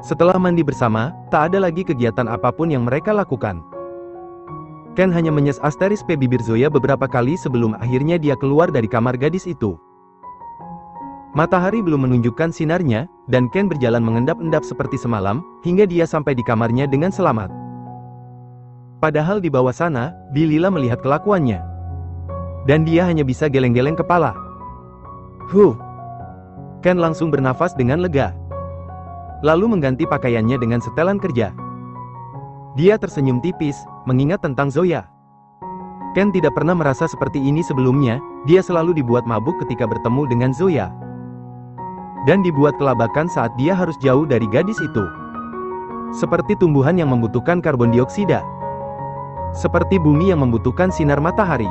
Setelah mandi bersama, tak ada lagi kegiatan apapun yang mereka lakukan. Ken hanya menyes asteris pe bibir Zoya beberapa kali sebelum akhirnya dia keluar dari kamar gadis itu. Matahari belum menunjukkan sinarnya, dan Ken berjalan mengendap-endap seperti semalam, hingga dia sampai di kamarnya dengan selamat. Padahal di bawah sana, Bilila melihat kelakuannya. Dan dia hanya bisa geleng-geleng kepala. Ken langsung bernafas dengan lega. Lalu mengganti pakaiannya dengan setelan kerja. Dia tersenyum tipis, mengingat tentang Zoya. Ken tidak pernah merasa seperti ini sebelumnya, dia selalu dibuat mabuk ketika bertemu dengan Zoya. Dan dibuat kelabakan saat dia harus jauh dari gadis itu. Seperti tumbuhan yang membutuhkan karbon dioksida. Seperti bumi yang membutuhkan sinar matahari.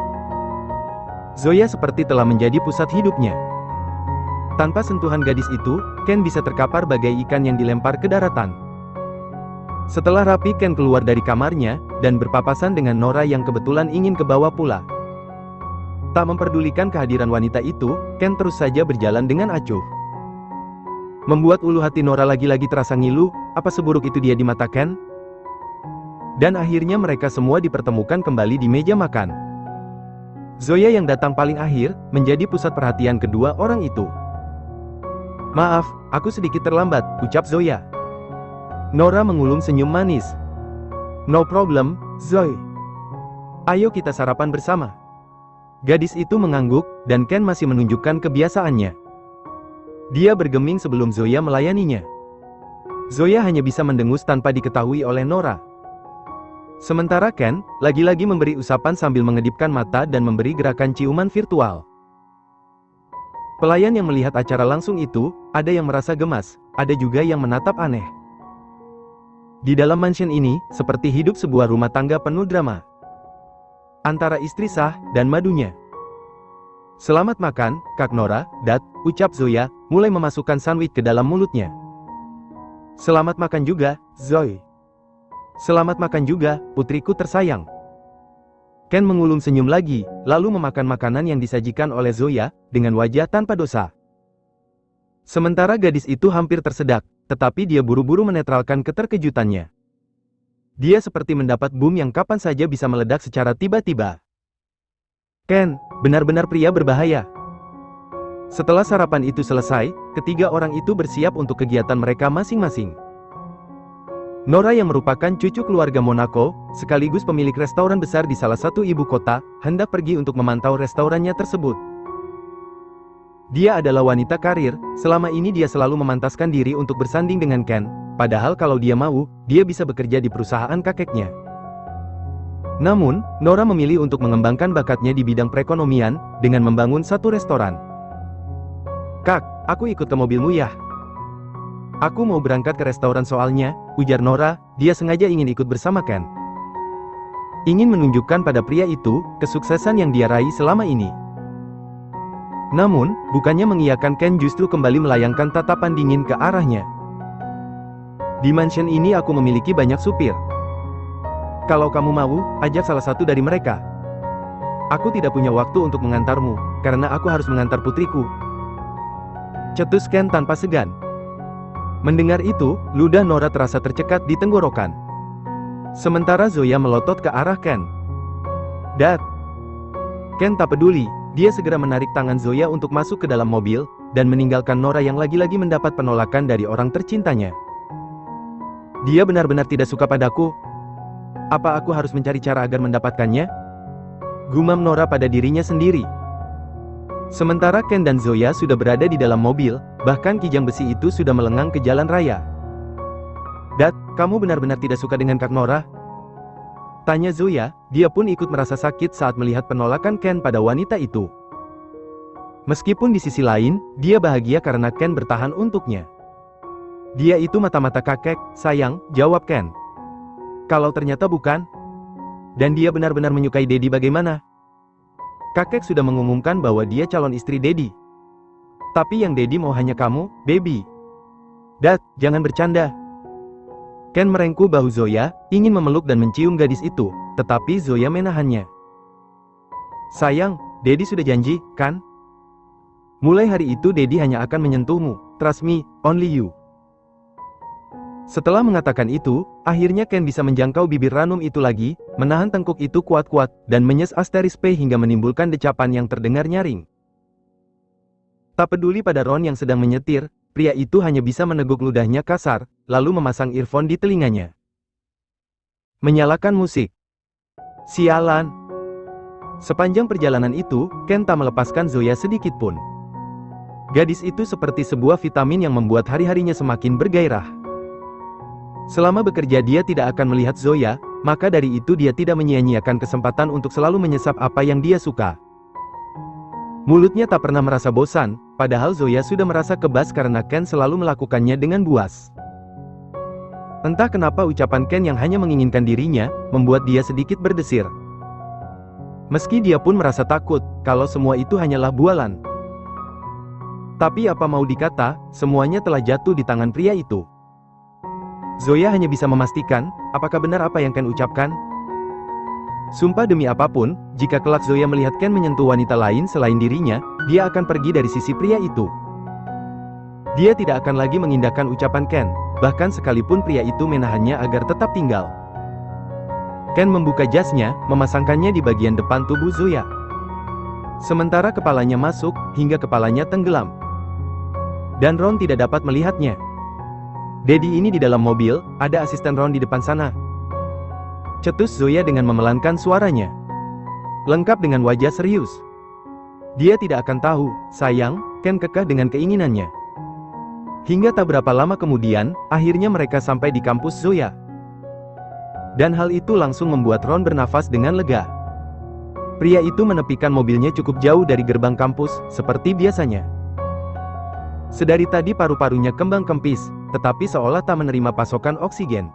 Zoya seperti telah menjadi pusat hidupnya. Tanpa sentuhan gadis itu, Ken bisa terkapar bagai ikan yang dilempar ke daratan. Setelah rapi, Ken keluar dari kamarnya, dan berpapasan dengan Nora yang kebetulan ingin ke bawah pula. Tak memperdulikan kehadiran wanita itu, Ken terus saja berjalan dengan acuh. Membuat ulu hati Nora lagi-lagi terasa ngilu, apa seburuk itu dia di mata Ken? Dan akhirnya mereka semua dipertemukan kembali di meja makan. Zoya yang datang paling akhir, menjadi pusat perhatian kedua orang itu. "Maaf, aku sedikit terlambat," ucap Zoya. Nora mengulum senyum manis. "No problem, Zoe. Ayo kita sarapan bersama." Gadis itu mengangguk, dan Ken masih menunjukkan kebiasaannya. Dia bergeming sebelum Zoya melayaninya. Zoya hanya bisa mendengus tanpa diketahui oleh Nora. Sementara Ken, lagi-lagi memberi usapan sambil mengedipkan mata dan memberi gerakan ciuman virtual. Pelayan yang melihat acara langsung itu, ada yang merasa gemas, ada juga yang menatap aneh. Di dalam mansion ini, seperti hidup sebuah rumah tangga penuh drama. Antara istri sah, dan madunya. "Selamat makan, Kak Nora, Dat," ucap Zoya, mulai memasukkan sandwich ke dalam mulutnya. "Selamat makan juga, Zoe." "Selamat makan juga, putriku tersayang." Ken mengulum senyum lagi, lalu memakan makanan yang disajikan oleh Zoya, dengan wajah tanpa dosa. Sementara gadis itu hampir tersedak, tetapi dia buru-buru menetralkan keterkejutannya. Dia seperti mendapat bom yang kapan saja bisa meledak secara tiba-tiba. "Ken, benar-benar pria berbahaya." Setelah sarapan itu selesai, ketiga orang itu bersiap untuk kegiatan mereka masing-masing. Nora yang merupakan cucu keluarga Monaco, sekaligus pemilik restoran besar di salah satu ibu kota, hendak pergi untuk memantau restorannya tersebut. Dia adalah wanita karir, selama ini dia selalu memantaskan diri untuk bersanding dengan Ken, padahal kalau dia mau, dia bisa bekerja di perusahaan kakeknya. Namun, Nora memilih untuk mengembangkan bakatnya di bidang perekonomian, dengan membangun satu restoran. "Kak, aku ikut ke mobilmu ya. Aku mau berangkat ke restoran soalnya," ujar Nora, dia sengaja ingin ikut bersama Ken. Ingin menunjukkan pada pria itu, kesuksesan yang dia raih selama ini. Namun, bukannya mengiyakan, Ken justru kembali melayangkan tatapan dingin ke arahnya. "Di mansion ini aku memiliki banyak supir. Kalau kamu mau, ajak salah satu dari mereka. Aku tidak punya waktu untuk mengantarmu, karena aku harus mengantar putriku," cetus Ken tanpa segan. Mendengar itu, ludah Nora terasa tercekat di tenggorokan. Sementara Zoya melotot ke arah Ken. "Dat." Ken tak peduli, dia segera menarik tangan Zoya untuk masuk ke dalam mobil, dan meninggalkan Nora yang lagi-lagi mendapat penolakan dari orang tercintanya. "Dia benar-benar tidak suka padaku. Apa aku harus mencari cara agar mendapatkannya?" gumam Nora pada dirinya sendiri. Sementara Ken dan Zoya sudah berada di dalam mobil, bahkan kijang besi itu sudah melengang ke jalan raya. "Dat, kamu benar-benar tidak suka dengan Kak Nora?" tanya Zoya, dia pun ikut merasa sakit saat melihat penolakan Ken pada wanita itu. Meskipun di sisi lain, dia bahagia karena Ken bertahan untuknya. "Dia itu mata-mata kakek, sayang," jawab Ken. "Kalau ternyata bukan? Dan dia benar-benar menyukai Daddy bagaimana? Kakek sudah mengumumkan bahwa dia calon istri Daddy. Tapi yang Daddy mau hanya kamu, baby." "Dat, jangan bercanda." Ken merengkuh bahu Zoya, ingin memeluk dan mencium gadis itu, tetapi Zoya menahannya. "Sayang, Daddy sudah janji, kan? Mulai hari itu Daddy hanya akan menyentuhmu, trust me, only you." Setelah mengatakan itu, akhirnya Ken bisa menjangkau bibir ranum itu lagi, menahan tengkuk itu kuat-kuat, dan menyes asteris P hingga menimbulkan decapan yang terdengar nyaring. Tak peduli pada Ron yang sedang menyetir, pria itu hanya bisa meneguk ludahnya kasar, lalu memasang earphone di telinganya. Menyalakan musik. Sialan. Sepanjang perjalanan itu, Ken tak melepaskan Zoya sedikit pun. Gadis itu seperti sebuah vitamin yang membuat hari-harinya semakin bergairah. Selama bekerja dia tidak akan melihat Zoya, maka dari itu dia tidak menyia-nyiakan kesempatan untuk selalu menyesap apa yang dia suka. Mulutnya tak pernah merasa bosan, padahal Zoya sudah merasa kebas karena Ken selalu melakukannya dengan buas. Entah kenapa ucapan Ken yang hanya menginginkan dirinya, membuat dia sedikit berdesir. Meski dia pun merasa takut, kalau semua itu hanyalah bualan. Tapi apa mau dikata, semuanya telah jatuh di tangan pria itu. Zoya hanya bisa memastikan, apakah benar apa yang Ken ucapkan? Sumpah demi apapun, jika kelak Zoya melihat Ken menyentuh wanita lain selain dirinya, dia akan pergi dari sisi pria itu. Dia tidak akan lagi mengindahkan ucapan Ken, bahkan sekalipun pria itu menahannya agar tetap tinggal. Ken membuka jasnya, memasangkannya di bagian depan tubuh Zoya. Sementara kepalanya masuk, hingga kepalanya tenggelam. Dan Ron tidak dapat melihatnya. Daddy ini di dalam mobil, ada asisten Ron di depan sana. Cetus Zoya dengan memelankan suaranya. Lengkap dengan wajah serius. Dia tidak akan tahu, sayang, Ken kekeh dengan keinginannya. Hingga tak berapa lama kemudian, akhirnya mereka sampai di kampus Zoya. Dan hal itu langsung membuat Ron bernafas dengan lega. Pria itu menepikan mobilnya cukup jauh dari gerbang kampus, seperti biasanya. Sedari tadi paru-parunya kembang kempis, tetapi seolah tak menerima pasokan oksigen.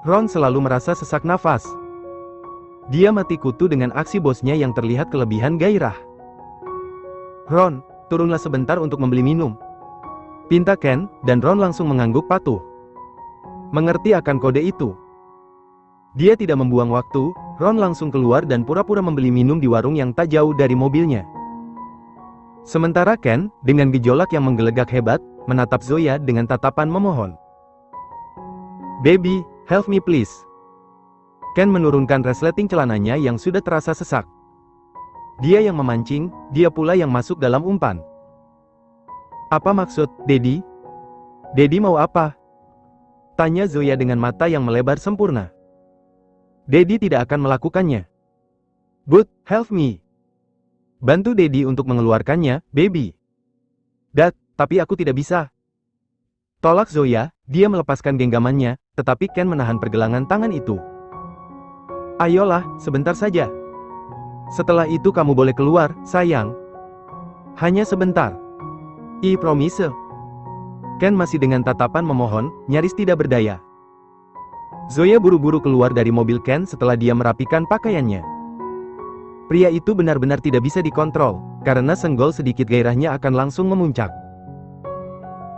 Ron selalu merasa sesak nafas. Dia mati kutu dengan aksi bosnya yang terlihat kelebihan gairah. Ron, turunlah sebentar untuk membeli minum, pinta Ken, dan Ron langsung mengangguk patuh. Mengerti akan kode itu. Dia tidak membuang waktu, Ron langsung keluar dan pura-pura membeli minum di warung yang tak jauh dari mobilnya. Sementara Ken, dengan gejolak yang menggelegak hebat, menatap Zoya dengan tatapan memohon. "Baby, help me please." Ken menurunkan resleting celananya yang sudah terasa sesak. Dia yang memancing, dia pula yang masuk dalam umpan. "Apa maksud, Daddy? Daddy mau apa?" tanya Zoya dengan mata yang melebar sempurna. "Daddy tidak akan melakukannya." "But, help me. Bantu Daddy untuk mengeluarkannya, baby." "Dad, tapi aku tidak bisa." Tolak Zoya, dia melepaskan genggamannya, tetapi Ken menahan pergelangan tangan itu. "Ayolah, sebentar saja. Setelah itu kamu boleh keluar, sayang. Hanya sebentar. I promise." Ken masih dengan tatapan memohon, nyaris tidak berdaya. Zoya buru-buru keluar dari mobil Ken setelah dia merapikan pakaiannya. Pria itu benar-benar tidak bisa dikontrol, karena senggol sedikit gairahnya akan langsung memuncak.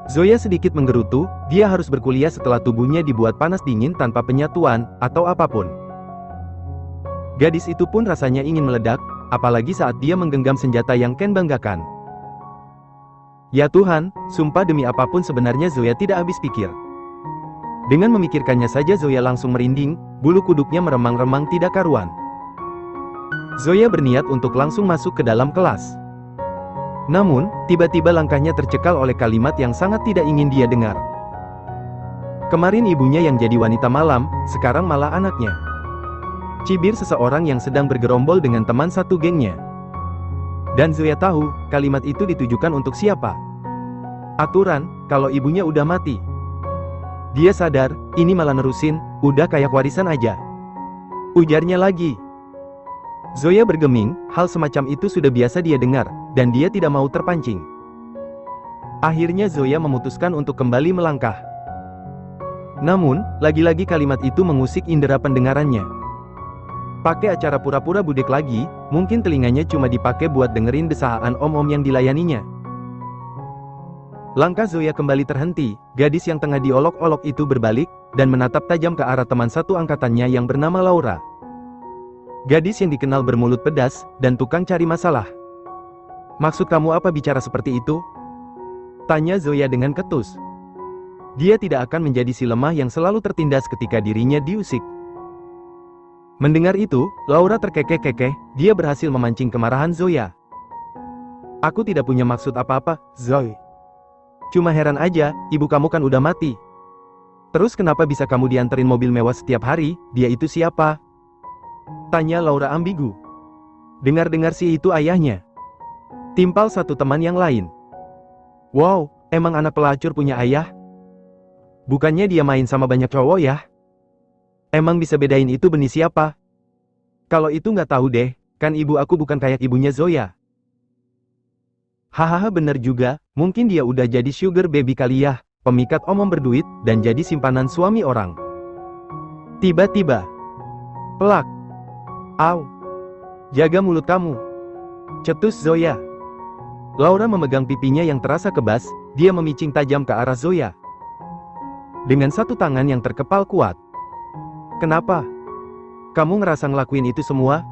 Zoya sedikit menggerutu, dia harus berkuliah setelah tubuhnya dibuat panas dingin tanpa penyatuan, atau apapun. Gadis itu pun rasanya ingin meledak, apalagi saat dia menggenggam senjata yang Ken banggakan. Ya Tuhan, sumpah demi apapun sebenarnya Zoya tidak habis pikir. Dengan memikirkannya saja Zoya langsung merinding, bulu kuduknya meremang-remang tidak karuan. Zoya berniat untuk langsung masuk ke dalam kelas. Namun, tiba-tiba langkahnya tercekal oleh kalimat yang sangat tidak ingin dia dengar. Kemarin ibunya yang jadi wanita malam, sekarang malah anaknya. Cibir seseorang yang sedang bergerombol dengan teman satu gengnya. Dan Zoya tahu, kalimat itu ditujukan untuk siapa. Aturan, kalau ibunya udah mati. Dia sadar, ini malah nerusin, udah kayak warisan aja. Ujarnya lagi. Zoya bergeming, hal semacam itu sudah biasa dia dengar, dan dia tidak mau terpancing. Akhirnya Zoya memutuskan untuk kembali melangkah. Namun, lagi-lagi kalimat itu mengusik indera pendengarannya. Pakai acara pura-pura budek lagi, mungkin telinganya cuma dipakai buat dengerin desahan om-om yang dilayaninya. Langkah Zoya kembali terhenti, gadis yang tengah diolok-olok itu berbalik, dan menatap tajam ke arah teman satu angkatannya yang bernama Laura. Gadis yang dikenal bermulut pedas, dan tukang cari masalah. "Maksud kamu apa bicara seperti itu?" tanya Zoya dengan ketus. Dia tidak akan menjadi si lemah yang selalu tertindas ketika dirinya diusik. Mendengar itu, Laura terkekeh-kekeh, dia berhasil memancing kemarahan Zoya. Aku tidak punya maksud apa-apa, Zoe. Cuma heran aja, ibu kamu kan udah mati. Terus kenapa bisa kamu dianterin mobil mewah setiap hari, dia itu siapa? Tanya Laura ambigu. Dengar-dengar si itu ayahnya. Timpal satu teman yang lain. Wow, emang anak pelacur punya ayah? Bukannya dia main sama banyak cowok ya? Emang bisa bedain itu benih siapa? Kalau itu nggak tahu deh, kan ibu aku bukan kayak ibunya Zoya. Hahaha bener juga, mungkin dia udah jadi sugar baby kali ya, pemikat omong berduit, dan jadi simpanan suami orang. Tiba-tiba. Pelak. Au. Jaga mulut kamu. Cetus Zoya. Laura memegang pipinya yang terasa kebas, dia memicing tajam ke arah Zoya. Dengan satu tangan yang terkepal kuat. Kenapa? Kamu ngerasa ngelakuin itu semua?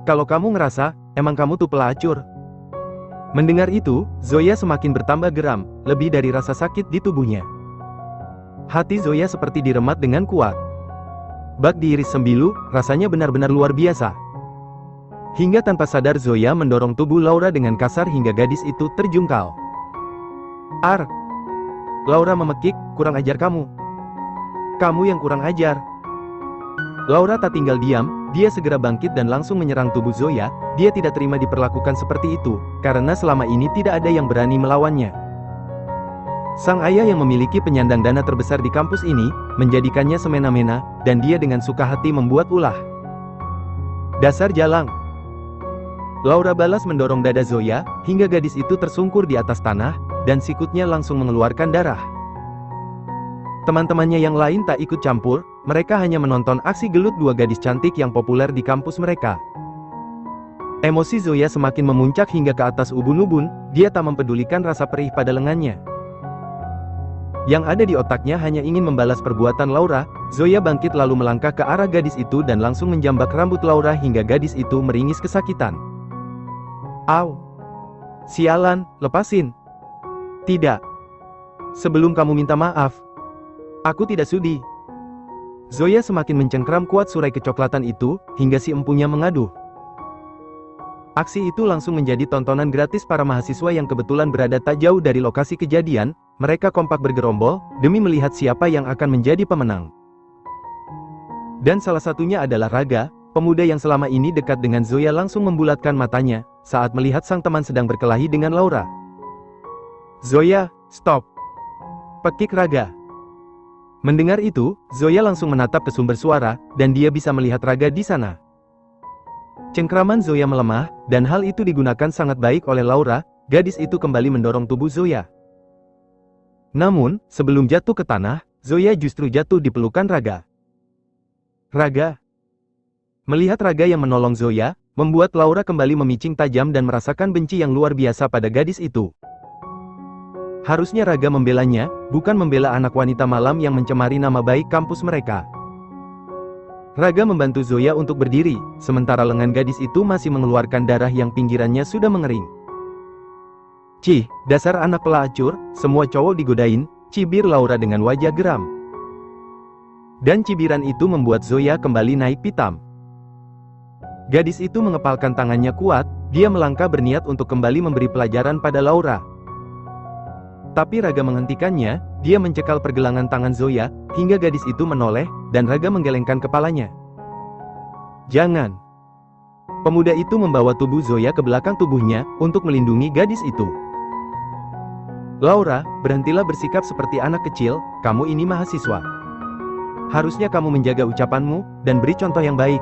Kalau kamu ngerasa, emang kamu tuh pelacur. Mendengar itu, Zoya semakin bertambah geram, lebih dari rasa sakit di tubuhnya. Hati Zoya seperti diremat dengan kuat. Bak diiris sembilu, rasanya benar-benar luar biasa. Hingga tanpa sadar Zoya mendorong tubuh Laura dengan kasar hingga gadis itu terjungkal. Ar! Laura memekik, kurang ajar kamu. Kamu yang kurang ajar. Laura tak tinggal diam, dia segera bangkit dan langsung menyerang tubuh Zoya. Dia tidak terima diperlakukan seperti itu, karena selama ini tidak ada yang berani melawannya. Sang ayah yang memiliki penyandang dana terbesar di kampus ini, menjadikannya semena-mena, dan dia dengan suka hati membuat ulah. Dasar jalang. Laura balas mendorong dada Zoya, hingga gadis itu tersungkur di atas tanah, dan sikutnya langsung mengeluarkan darah. Teman-temannya yang lain tak ikut campur, mereka hanya menonton aksi gelut dua gadis cantik yang populer di kampus mereka. Emosi Zoya semakin memuncak hingga ke atas ubun-ubun, dia tak mempedulikan rasa perih pada lengannya. Yang ada di otaknya hanya ingin membalas perbuatan Laura. Zoya bangkit lalu melangkah ke arah gadis itu dan langsung menjambak rambut Laura hingga gadis itu meringis kesakitan. Au! Sialan, lepasin! Tidak! Sebelum kamu minta maaf, aku tidak sudi. Zoya semakin mencengkram kuat surai kecoklatan itu, hingga si empunya mengaduh. Aksi itu langsung menjadi tontonan gratis para mahasiswa yang kebetulan berada tak jauh dari lokasi kejadian. Mereka kompak bergerombol, demi melihat siapa yang akan menjadi pemenang. Dan salah satunya adalah Raga, pemuda yang selama ini dekat dengan Zoya langsung membulatkan matanya, saat melihat sang teman sedang berkelahi dengan Laura. Zoya, stop! Pekik Raga. Mendengar itu, Zoya langsung menatap ke sumber suara, dan dia bisa melihat Raga di sana. Cengkraman Zoya melemah, dan hal itu digunakan sangat baik oleh Laura. Gadis itu kembali mendorong tubuh Zoya. Namun, sebelum jatuh ke tanah, Zoya justru jatuh di pelukan Raga. Raga. Melihat Raga yang menolong Zoya, membuat Laura kembali memicing tajam dan merasakan benci yang luar biasa pada gadis itu. Harusnya Raga membelanya, bukan membela anak wanita malam yang mencemari nama baik kampus mereka. Raga membantu Zoya untuk berdiri, sementara lengan gadis itu masih mengeluarkan darah yang pinggirannya sudah mengering. Cih, dasar anak pelacur, semua cowok digodain, cibir Laura dengan wajah geram. Dan cibiran itu membuat Zoya kembali naik pitam. Gadis itu mengepalkan tangannya kuat, dia melangkah berniat untuk kembali memberi pelajaran pada Laura. Tapi Raga menghentikannya, dia mencekal pergelangan tangan Zoya, hingga gadis itu menoleh, dan Raga menggelengkan kepalanya. Jangan. Pemuda itu membawa tubuh Zoya ke belakang tubuhnya, untuk melindungi gadis itu. Laura, berhentilah bersikap seperti anak kecil, kamu ini mahasiswa. Harusnya kamu menjaga ucapanmu, dan beri contoh yang baik.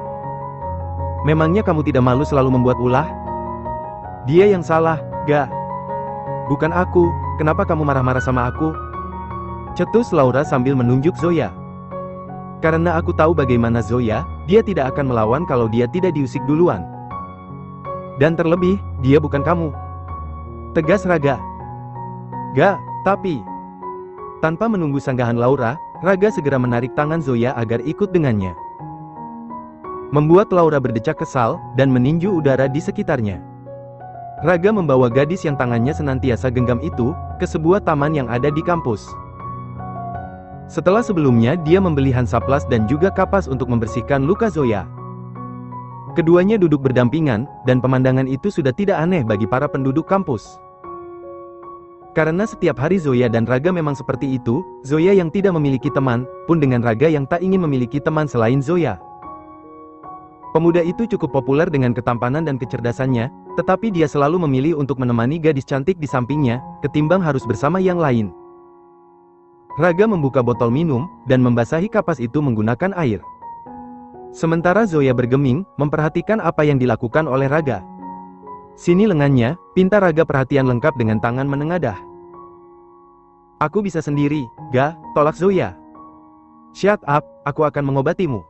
Memangnya kamu tidak malu selalu membuat ulah? Dia yang salah, gak? Bukan aku, kenapa kamu marah-marah sama aku? Cetus Laura sambil menunjuk Zoya. Karena aku tahu bagaimana Zoya, dia tidak akan melawan kalau dia tidak diusik duluan. Dan terlebih, dia bukan kamu. Tegas Raga. Gak, tapi... Tanpa menunggu sanggahan Laura, Raga segera menarik tangan Zoya agar ikut dengannya. Membuat Laura berdecak kesal, dan meninju udara di sekitarnya. Raga membawa gadis yang tangannya senantiasa genggam itu, ke sebuah taman yang ada di kampus. Setelah sebelumnya dia membeli Hansaplast dan juga kapas untuk membersihkan luka Zoya. Keduanya duduk berdampingan, dan pemandangan itu sudah tidak aneh bagi para penduduk kampus. Karena setiap hari Zoya dan Raga memang seperti itu, Zoya yang tidak memiliki teman, pun dengan Raga yang tak ingin memiliki teman selain Zoya. Pemuda itu cukup populer dengan ketampanan dan kecerdasannya, tetapi dia selalu memilih untuk menemani gadis cantik di sampingnya, ketimbang harus bersama yang lain. Raga membuka botol minum, dan membasahi kapas itu menggunakan air. Sementara Zoya bergeming, memperhatikan apa yang dilakukan oleh Raga. Sini lengannya, pinta Raga perhatian lengkap dengan tangan menengadah. Aku bisa sendiri, Ga, tolak Zoya. Shut up, aku akan mengobatimu.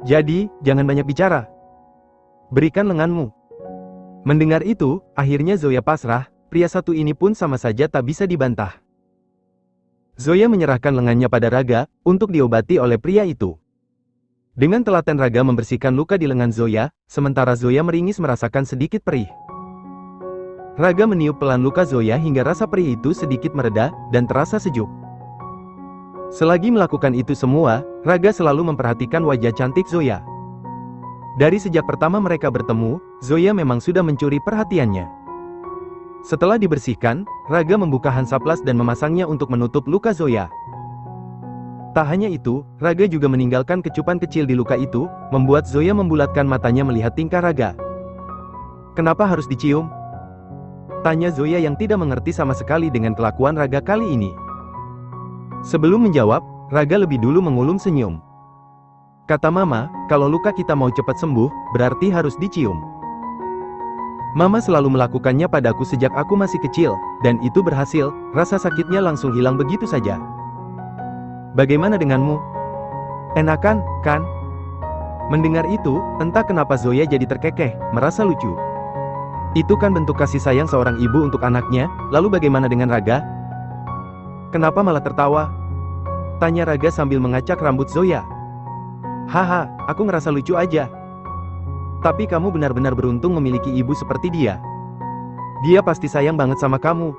Jadi, jangan banyak bicara. Berikan lenganmu. Mendengar itu, akhirnya Zoya pasrah, pria satu ini pun sama saja tak bisa dibantah. Zoya menyerahkan lengannya pada Raga, untuk diobati oleh pria itu. Dengan telaten Raga membersihkan luka di lengan Zoya, sementara Zoya meringis merasakan sedikit perih. Raga meniup pelan luka Zoya hingga rasa perih itu sedikit mereda, dan terasa sejuk. Selagi melakukan itu semua, Raga selalu memperhatikan wajah cantik Zoya. Dari sejak pertama mereka bertemu, Zoya memang sudah mencuri perhatiannya. Setelah dibersihkan, Raga membuka Hansaplast dan memasangnya untuk menutup luka Zoya. Tak hanya itu, Raga juga meninggalkan kecupan kecil di luka itu, membuat Zoya membulatkan matanya melihat tingkah Raga. Kenapa harus dicium? Tanya Zoya yang tidak mengerti sama sekali dengan kelakuan Raga kali ini. Sebelum menjawab, Raga lebih dulu mengulum senyum. Kata Mama, kalau luka kita mau cepat sembuh, berarti harus dicium. Mama selalu melakukannya padaku sejak aku masih kecil, dan itu berhasil, rasa sakitnya langsung hilang begitu saja. Bagaimana denganmu? Enakan, kan? Mendengar itu, entah kenapa Zoya jadi terkekeh, merasa lucu. Itu kan bentuk kasih sayang seorang ibu untuk anaknya, lalu bagaimana dengan Raga? Kenapa malah tertawa? Tanya Raga sambil mengacak rambut Zoya. Haha, aku ngerasa lucu aja. Tapi kamu benar-benar beruntung memiliki ibu seperti dia. Dia pasti sayang banget sama kamu.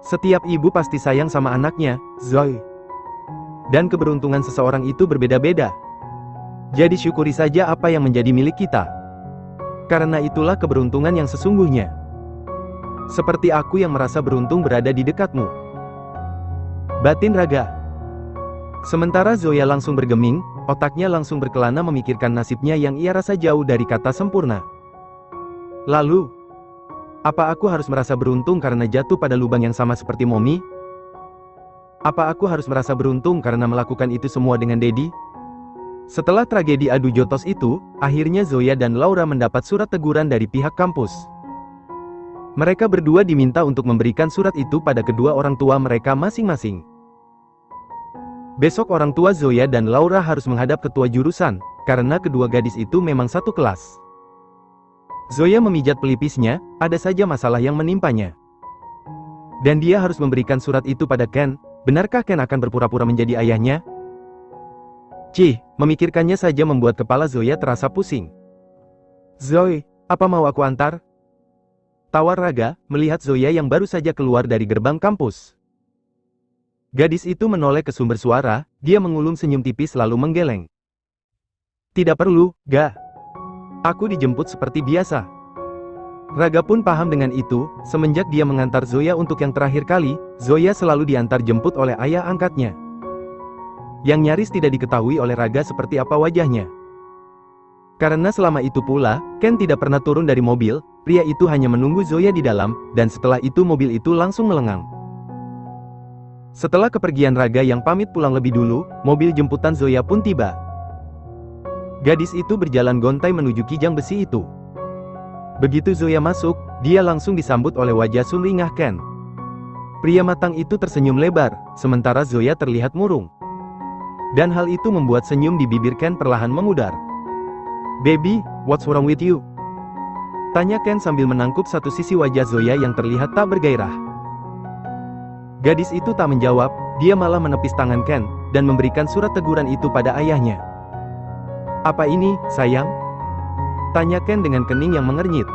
Setiap ibu pasti sayang sama anaknya, Zoe. Dan keberuntungan seseorang itu berbeda-beda. Jadi syukuri saja apa yang menjadi milik kita. Karena itulah keberuntungan yang sesungguhnya. Seperti aku yang merasa beruntung berada di dekatmu. Batin Raga. Sementara Zoya langsung bergeming, otaknya langsung berkelana memikirkan nasibnya yang ia rasa jauh dari kata sempurna. Lalu, apa aku harus merasa beruntung karena jatuh pada lubang yang sama seperti Momi? Apa aku harus merasa beruntung karena melakukan itu semua dengan Dedi? Setelah tragedi adu jotos itu, akhirnya Zoya dan Laura mendapat surat teguran dari pihak kampus. Mereka berdua diminta untuk memberikan surat itu pada kedua orang tua mereka masing-masing. Besok orang tua Zoya dan Laura harus menghadap ketua jurusan, karena kedua gadis itu memang satu kelas. Zoya memijat pelipisnya, ada saja masalah yang menimpanya. Dan dia harus memberikan surat itu pada Ken. Benarkah Ken akan berpura-pura menjadi ayahnya? Cih, memikirkannya saja membuat kepala Zoya terasa pusing. Zoe, apa mau aku antar? Tawar Raga, melihat Zoya yang baru saja keluar dari gerbang kampus. Gadis itu menoleh ke sumber suara, dia mengulum senyum tipis lalu menggeleng. Tidak perlu, Ga. Aku dijemput seperti biasa. Raga pun paham dengan itu, semenjak dia mengantar Zoya untuk yang terakhir kali, Zoya selalu diantar jemput oleh ayah angkatnya. Yang nyaris tidak diketahui oleh Raga seperti apa wajahnya. Karena selama itu pula, Ken tidak pernah turun dari mobil, pria itu hanya menunggu Zoya di dalam, dan setelah itu mobil itu langsung melengang. Setelah kepergian Raga yang pamit pulang lebih dulu, mobil jemputan Zoya pun tiba. Gadis itu berjalan gontai menuju kijang besi itu. Begitu Zoya masuk, dia langsung disambut oleh wajah sumringah Ken. Pria matang itu tersenyum lebar, sementara Zoya terlihat murung. Dan hal itu membuat senyum di bibir Ken perlahan memudar. Baby, what's wrong with you? Tanya Ken sambil menangkup satu sisi wajah Zoya yang terlihat tak bergairah. Gadis itu tak menjawab, dia malah menepis tangan Ken, dan memberikan surat teguran itu pada ayahnya. Apa ini, sayang? Tanya Ken dengan kening yang mengernyit.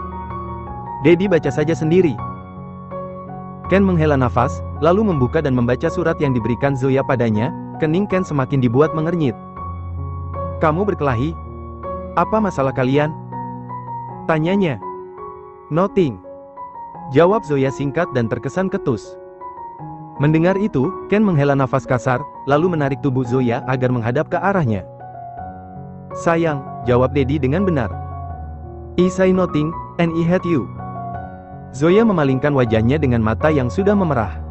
Dedi baca saja sendiri. Ken menghela nafas, lalu membuka dan membaca surat yang diberikan Zoya padanya. Kening Ken semakin dibuat mengernyit. Kamu berkelahi? Apa masalah kalian? Tanyanya. Nothing. Jawab Zoya singkat dan terkesan ketus. Mendengar itu, Ken menghela nafas kasar, lalu menarik tubuh Zoya agar menghadap ke arahnya. Sayang, jawab Daddy dengan benar. I say nothing, and I hate you. Zoya memalingkan wajahnya dengan mata yang sudah memerah.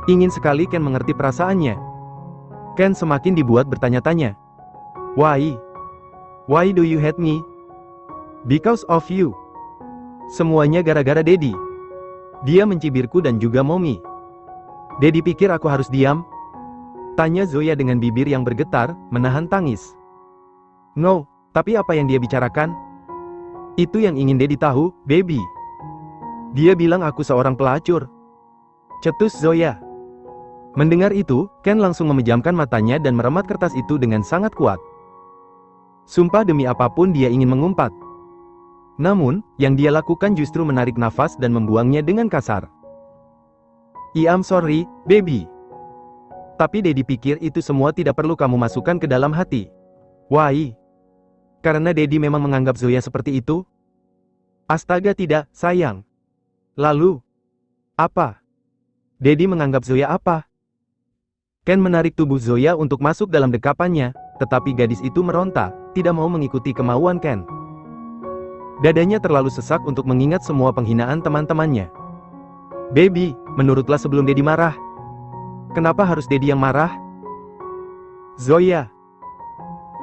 Ingin sekali Ken mengerti perasaannya. Ken semakin dibuat bertanya-tanya. Why? Why do you hate me? Because of you. Semuanya gara-gara Daddy. Dia mencibirku dan juga Mommy. Daddy pikir aku harus diam? Tanya Zoya dengan bibir yang bergetar, menahan tangis. No, tapi apa yang dia bicarakan? Itu yang ingin Daddy tahu, baby. Dia bilang aku seorang pelacur. Cetus Zoya. Mendengar itu, Ken langsung memejamkan matanya dan meremat kertas itu dengan sangat kuat. Sumpah demi apapun dia ingin mengumpat. Namun, yang dia lakukan justru menarik nafas dan membuangnya dengan kasar. I am sorry, baby. Tapi Daddy pikir itu semua tidak perlu kamu masukkan ke dalam hati. Why? Karena Daddy memang menganggap Zoya seperti itu? Astaga tidak, sayang. Lalu, apa? Daddy menganggap Zoya apa? Ken menarik tubuh Zoya untuk masuk dalam dekapannya, tetapi gadis itu meronta, tidak mau mengikuti kemauan Ken. Dadanya terlalu sesak untuk mengingat semua penghinaan teman-temannya. Baby, menurutlah sebelum Daddy marah. Kenapa harus Daddy yang marah? Zoya.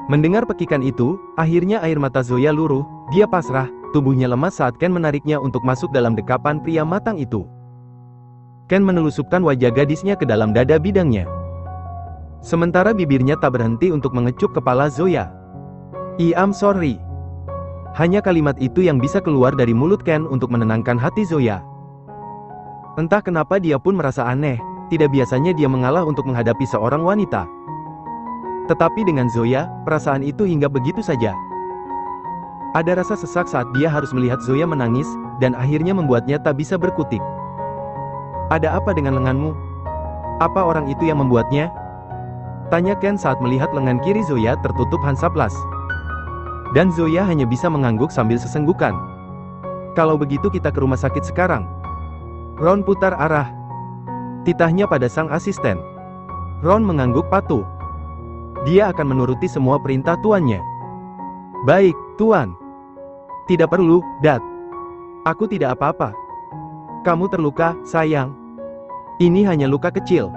Mendengar pekikan itu, akhirnya air mata Zoya luruh, dia pasrah, tubuhnya lemas saat Ken menariknya untuk masuk dalam dekapan pria matang itu. Ken menelusupkan wajah gadisnya ke dalam dada bidangnya. Sementara bibirnya tak berhenti untuk mengecup kepala Zoya. I am sorry. Hanya kalimat itu yang bisa keluar dari mulut Ken untuk menenangkan hati Zoya. Entah kenapa dia pun merasa aneh, tidak biasanya dia mengalah untuk menghadapi seorang wanita. Tetapi dengan Zoya, perasaan itu hinggap begitu saja. Ada rasa sesak saat dia harus melihat Zoya menangis, dan akhirnya membuatnya tak bisa berkutik. Ada apa dengan lenganmu? Apa orang itu yang membuatnya? Tanya Ken saat melihat lengan kiri Zoya tertutup Hansaplas. Dan Zoya hanya bisa mengangguk sambil sesenggukan. Kalau begitu kita ke rumah sakit sekarang. Ron putar arah titahnya pada sang asisten. Ron mengangguk patuh. Dia akan menuruti semua perintah tuannya. Baik, tuan. Tidak perlu, Dad. Aku tidak apa-apa. Kamu terluka, sayang. Ini hanya luka kecil.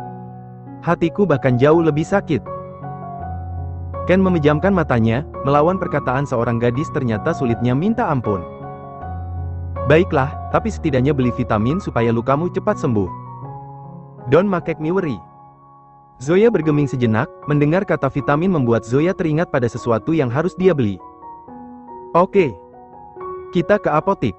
Hatiku bahkan jauh lebih sakit. Ken memejamkan matanya, melawan perkataan seorang gadis ternyata sulitnya minta ampun. Baiklah, tapi setidaknya beli vitamin supaya lukamu cepat sembuh. Don't make me worry. Zoya bergeming sejenak, mendengar kata vitamin membuat Zoya teringat pada sesuatu yang harus dia beli. Oke. Kita ke apotik.